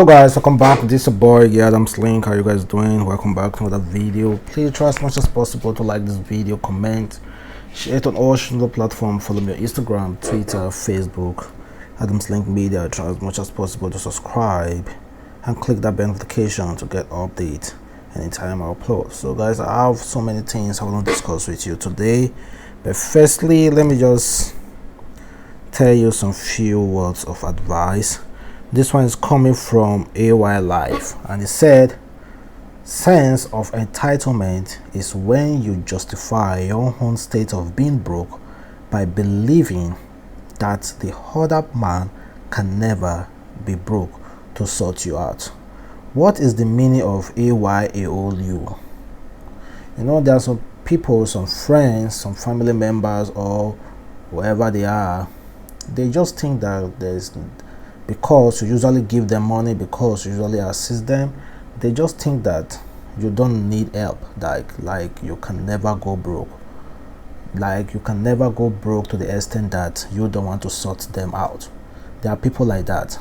Hello guys, welcome back. This is your boy Adamslink. How you guys doing? Welcome back to another video. Please try as much as possible to like this video, comment, share it on all social platforms. Follow me on Instagram, Twitter, Facebook, adamslinkmedia. Try as much as possible to subscribe and click that bell notification to get update anytime I upload. So guys, I have so many things I want to discuss with you today, but firstly let me just tell you some few words of advice. This one is coming from AY Life, and it said, sense of entitlement is when you justify your own state of being broke by believing that the other man can never be broke to sort you out. What is the meaning of AYAOU? You know, there are some people, some friends, some family members, or whoever they are, they just think that there's, because you usually give them money, because you usually assist them, they just think that you don't need help, like you can never go broke, like you can never go broke to the extent that you don't want to sort them out. There are people like that.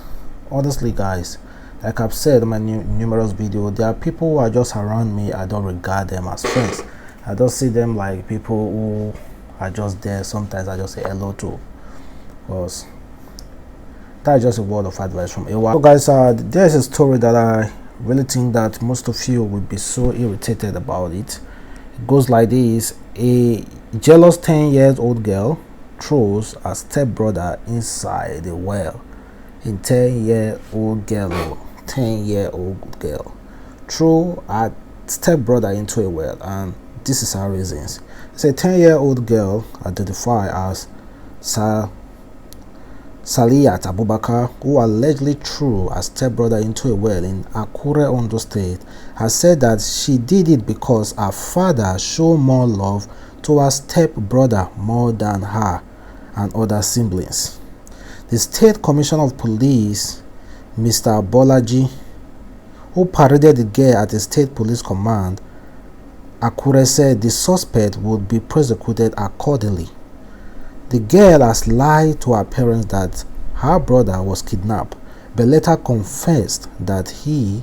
Honestly guys, like I've said in my numerous videos, there are people who are just around me. I don't regard them as friends. I don't see them like people who are just there. Sometimes I just say hello to, because that's just a word of advice from AY. So guys, there's a story that I really think that most of you will be so irritated about it. It goes like this. A jealous 10-year-old girl throws a stepbrother inside a well. A 10-year-old girl threw a stepbrother into a well, and this is her reasons. It's a 10-year-old girl identified as Saliyat Abubakar, who allegedly threw a stepbrother into a well in Akure, Ondo State, has said that she did it because her father showed more love to her stepbrother more than her and other siblings. The State Commissioner of Police, Mr. Bolaji, who paraded the girl at the State Police Command, Akure, said the suspect would be prosecuted accordingly. The girl has lied to her parents that her brother was kidnapped, but later confessed that he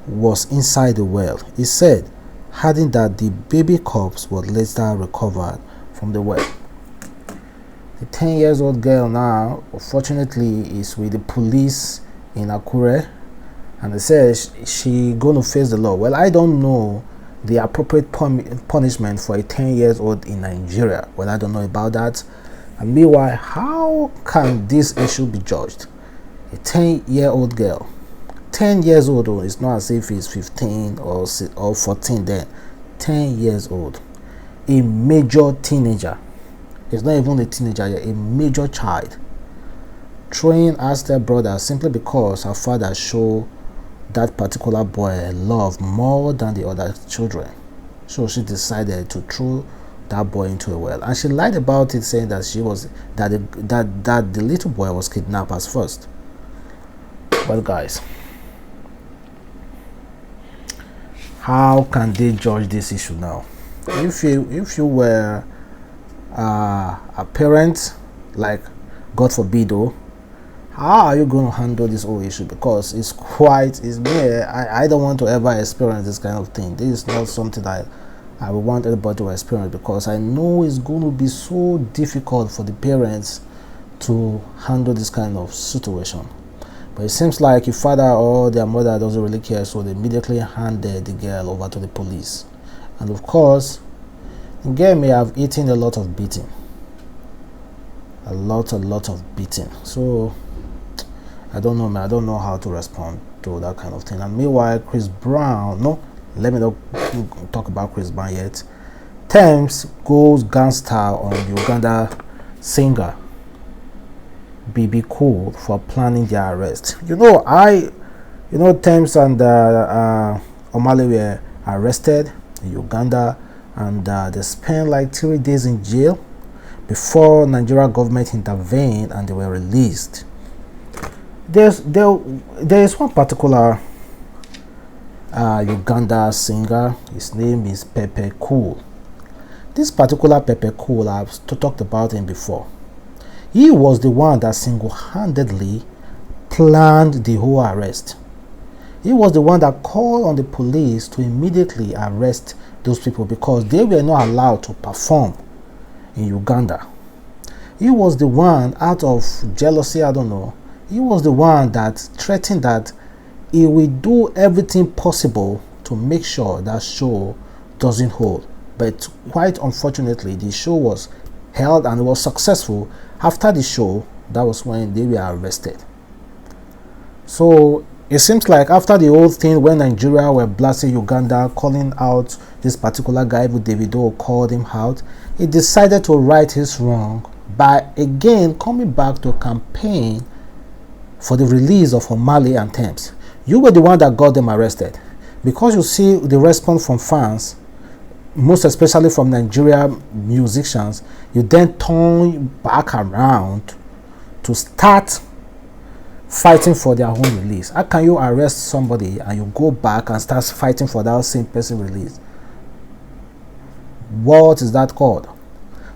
was inside the well. He said, adding that the baby corpse was later recovered from the well. The 10-year-old girl now, unfortunately, is with the police in Akure, and they say she going to face the law. Well, I don't know the appropriate punishment for a 10-year-old in Nigeria. Well, I don't know about that. And meanwhile, how can this issue be judged? A 10-year-old girl, 10 years old, it's not as if he's 15 or 14 then. 10 years old, a major teenager. It's not even a teenager yet, a major child, throwing her stepbrother simply because her father showed that particular boy love more than the other children. So she decided to throw that boy into a well, and she lied about it, saying that she was that the little boy was kidnapped as first. Well guys, how can they judge this issue now? If you were a parent, like God forbid, how are you going to handle this whole issue? Because I don't want to ever experience this kind of thing. This is not something that I would want everybody to experience, because I know it's going to be so difficult for the parents to handle this kind of situation. But it seems like your father or their mother doesn't really care, so they immediately handed the girl over to the police. And of course, the girl may have eaten a lot of beating. A lot of beating. So I don't know, man. I don't know how to respond to that kind of thing. And meanwhile, Chris Brown, no, let me not talk about Chris Brown yet. Tems goes gangster on Uganda singer bebecool for planning their arrest. Tems and Omah Lay were arrested in Uganda, and they spent like 3 days in jail before Nigeria government intervened and they were released. There is one particular Uganda singer. His name is bebecool. This particular bebecool, I've talked about him before. He was the one that single-handedly planned the whole arrest. He was the one that called on the police to immediately arrest those people because they were not allowed to perform in Uganda. He was the one, out of jealousy, I don't know, he was the one that threatened that he will do everything possible to make sure that show doesn't hold. But quite unfortunately, the show was held and was successful. After the show, that was when they were arrested. So it seems like after the whole thing, when Nigeria were blasting Uganda, calling out this particular guy, who Davido called him out, he decided to right his wrong by again coming back to campaign for the release of Omah Lay and Tems. You were the one that got them arrested, because you see the response from fans, most especially from Nigerian musicians. You then turn back around to start fighting for their own release. How can you arrest somebody and you go back and start fighting for that same person release? What is that called?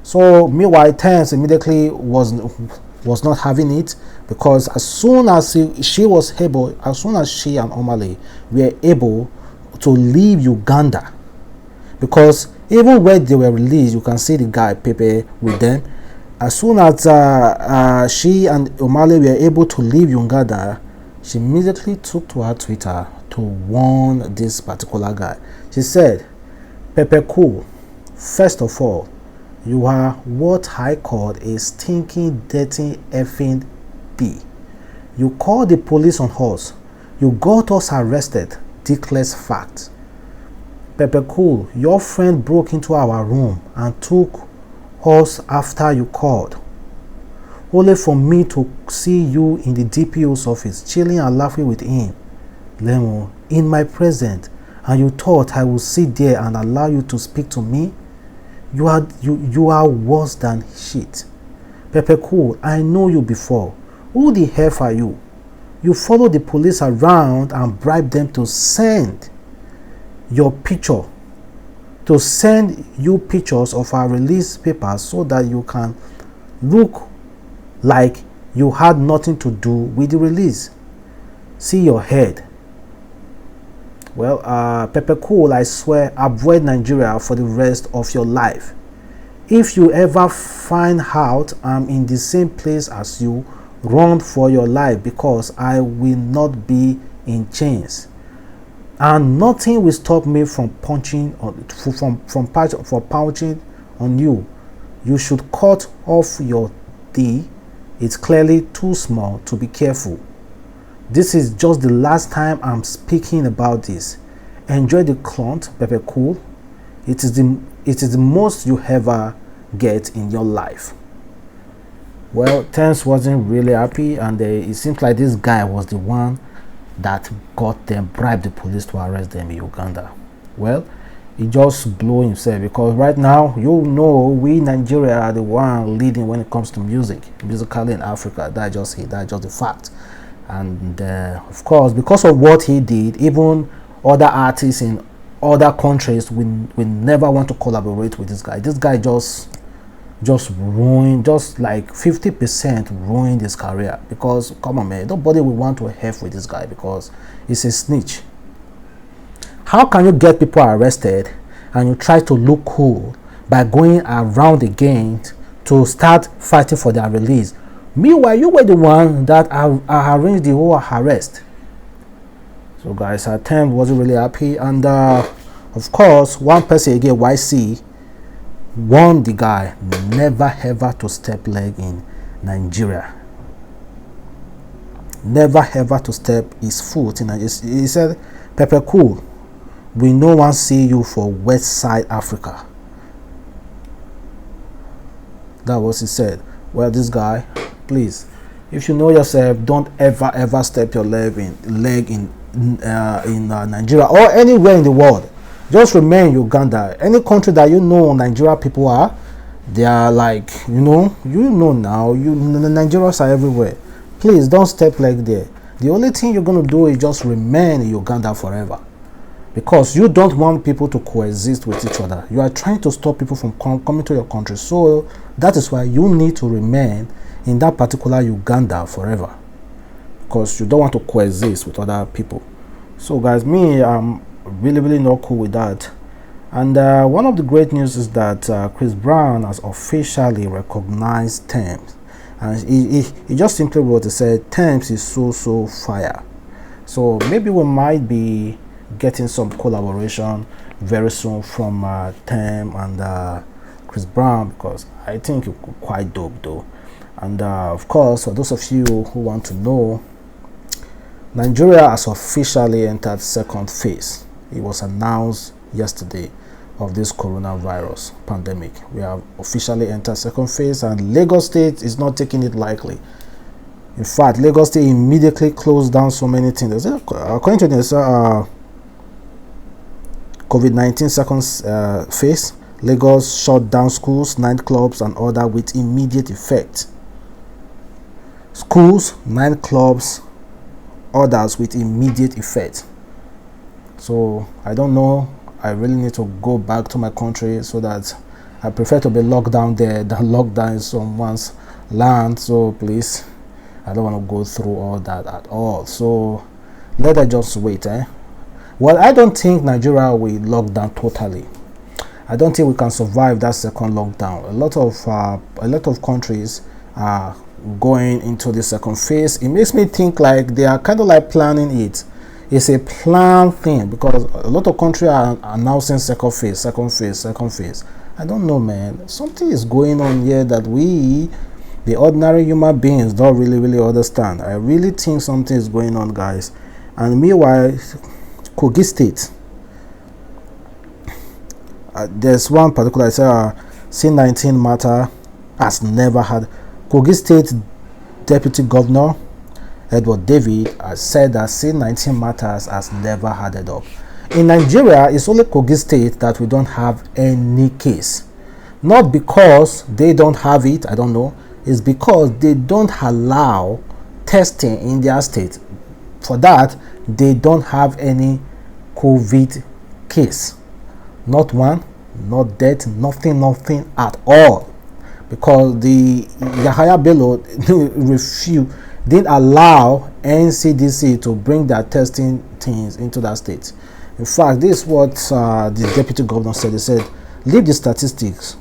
So meanwhile, Tems immediately was not having it, because as soon as she and Omah Lay were able to leave Uganda, because even when they were released, you can see the guy Bebe with them. As soon as she and Omah Lay were able to leave Uganda, she immediately took to her Twitter to warn this particular guy. She said, "Bebecool, first of all, you are what I call a stinking, dirty, effing B. You called the police on us. You got us arrested. Declares fact. Bebecool, your friend broke into our room and took us after you called, only for me to see you in the DPO's office, chilling and laughing with him, Lemo, in my presence, and you thought I would sit there and allow you to speak to me? You are worse than shit. Bebecool, I know you before. Who the hell are you? You follow the police around and bribe them to send your picture, to send you pictures of our release papers so that you can look like you had nothing to do with the release. See your head. Well, Bebecool, I swear, avoid Nigeria for the rest of your life. If you ever find out I'm in the same place as you, run for your life, because I will not be in chains. And nothing will stop me from punching on you. You should cut off your D. It's clearly too small to be careful. This is just the last time I'm speaking about this. Enjoy the clunt, Bebecool. It is the most you ever get in your life." Well, Tems wasn't really happy, and it seems like this guy was the one that got them, bribed the police to arrest them in Uganda. Well, he just blew himself, because right now, you know, we Nigeria are the one leading when it comes to musically in Africa. That's just it. That's just the fact. And of course, because of what he did, even other artists in other countries will never want to collaborate with this guy. This guy just ruined, just like 50% ruined his career, because come on, man, nobody will want to help with this guy because he's a snitch. How can you get people arrested and you try to look cool by going around again to start fighting for their release? Meanwhile, you were the one that arranged the whole arrest. So guys, Tems wasn't really happy, and of course, one person again, YC, warned the guy never ever to step leg in Nigeria. Never ever to step his foot in Nigeria. He said, "Bebecool, we no one see you for West Side Africa." That was he said. Well, this guy, please, if you know yourself, don't ever step your leg in Nigeria or anywhere in the world. Just remain Uganda. Any country that you know Nigeria people are, they are like, you know now, Nigerians are everywhere. Please don't step like there. The only thing you're going to do is just remain in Uganda forever, because you don't want people to coexist with each other. You are trying to stop people from coming to your country. So that is why you need to remain in that particular Uganda forever, because you don't want to coexist with other people. So guys, me, I'm really not cool with that. And one of the great news is that Chris Brown has officially recognized Tems, and he just simply wrote, he said Tems is so fire. So maybe we might be getting some collaboration very soon from Tem and Chris Brown, because I think it's quite dope though. And of course, for those of you who want to know, Nigeria has officially entered second phase. It was announced yesterday of this coronavirus pandemic. We have officially entered second phase, and Lagos State is not taking it lightly. In fact, Lagos State immediately closed down so many things. According to this COVID-19 second phase, Lagos shut down schools, nightclubs, and other with immediate effect. Schools, nightclubs, others with immediate effect. So I don't know. I really need to go back to my country, so that I prefer to be locked down there than locked down in someone's land. So please, I don't want to go through all that at all. So let us just wait. Well, I don't think Nigeria will lock down totally. I don't think we can survive that second lockdown. A lot of countries are going into the second phase. It makes me think like they are kind of like planning it. It's a planned thing, because a lot of countries are announcing second phase. I don't know, man. Something is going on here that we, the ordinary human beings, don't really understand. I really think something is going on, guys. And meanwhile, Kogi State, there's one particular, it's C19 matter has never had. Kogi State Deputy Governor Edward David has said that C19 matters has never had it up. In Nigeria, it's only Kogi State that we don't have any case. Not because they don't have it, I don't know. It's because they don't allow testing in their state. For that, they don't have any COVID case. Not one, not death, nothing at all. Because the Yahaya Bello didn't allow NCDC to bring their testing things into that state. In fact, this is what the deputy governor said. He said, leave the statistics.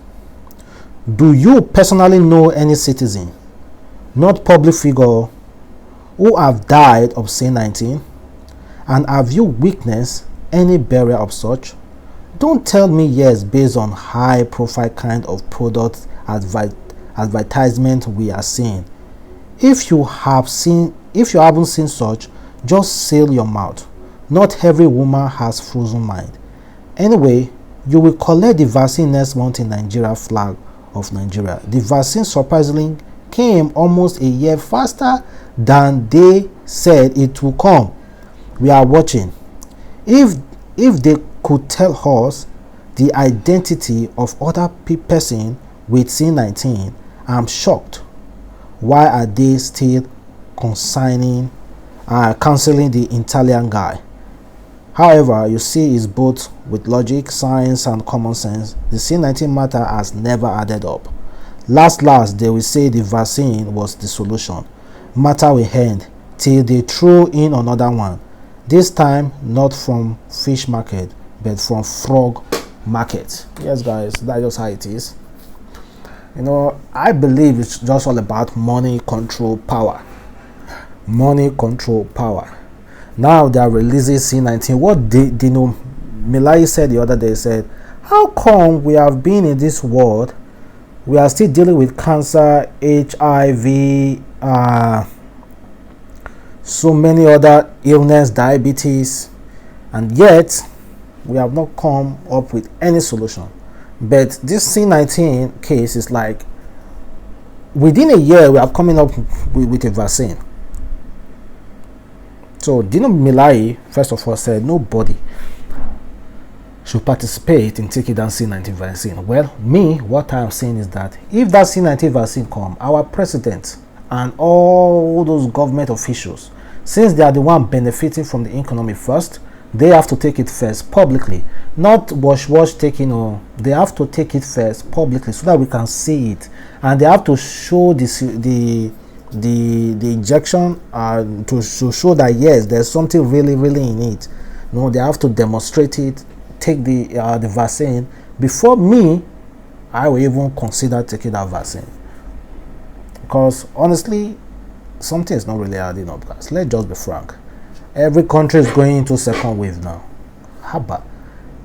Do you personally know any citizen, not public figure, who have died of C19? And have you witnessed any burial of such? Don't tell me yes based on high profile kind of product advertisement we are seeing. If you haven't seen such, just seal your mouth. Not every woman has frozen mind. Anyway, you will collect the vaccine next month in Nigeria flag of Nigeria. The vaccine surprisingly came almost a year faster than they said it will come. We are watching. If they could tell us the identity of other person with C19, I'm shocked. Why are they still cancelling the Italian guy? However, you see, it's both with logic, science, and common sense. The C19 matter has never added up. Last, they will say the vaccine was the solution. Matter will end till they throw in another one. This time, not from fish market, but from frog market. Yes, guys, that's just how it is. You know, I believe it's just all about money control power. Money control power. Now they are releasing C19. What Dino Milai said the other day, said, how come we have been in this world, we are still dealing with cancer, HIV, so many other illness, diabetes, and yet we have not come up with any solution. But this C19 case is like, within a year we are coming up with a vaccine. So Dino Milai first of all said nobody should participate in taking that C19 vaccine. Well, me, what I'm saying is that if that C19 vaccine come, our president and all those government officials, since they are the one benefiting from the economy first, they have to take it first publicly, not wash taking. They have to take it first publicly so that we can see it, and they have to show the the injection to show that yes, there's something really in it. No, they have to demonstrate it, take the vaccine before me. I will even consider taking that vaccine, because honestly, something is not really adding up, guys. Let's just be frank. Every country is going into second wave now. How about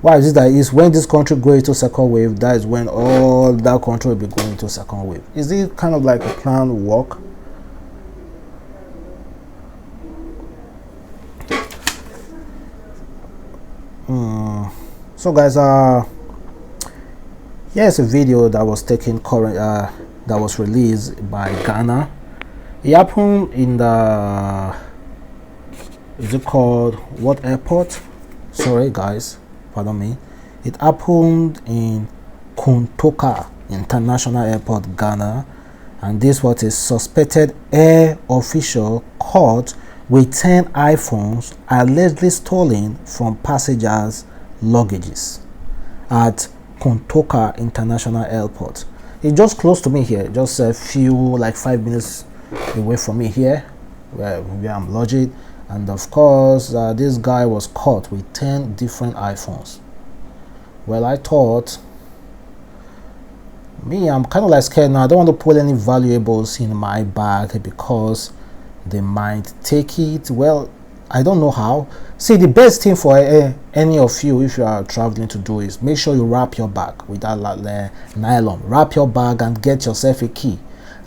why is it that is when this country go into second wave, that is when all that country will be going into second wave? Is it kind of like a planned work? So guys, here's a video that was taken that was released by Ghana. It happened in the, is it called what airport? Sorry guys, pardon me. It happened in Kuntoka International Airport, Ghana, and this was a suspected air official caught with 10 iPhones allegedly stolen from passengers' luggages at Kuntoka International Airport. It's just close to me here, just a few, like 5 minutes away from me here, where I'm lodged. And of course, this guy was caught with 10 different iPhones. Well, I thought, I'm kind of like scared now. I don't want to put any valuables in my bag because they might take it. Well, I don't know how. See, the best thing for any of you, if you are traveling, to do is make sure you wrap your bag with that nylon. Wrap your bag and get yourself a key.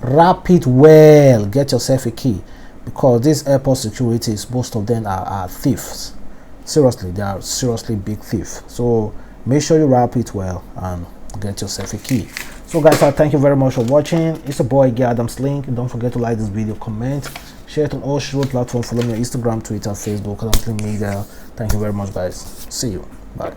Wrap it well. Get yourself a key, because these airport securities, most of them are thieves. Seriously, they are seriously big thieves. So make sure you wrap it well and get yourself a key. So guys, thank you very much for watching. It's a boy Adamslink. Don't forget to like this video, comment, share it on all social platforms. Follow me on Instagram, Twitter, Facebook, Adamslinkmedia. Thank you very much, guys. See you. Bye.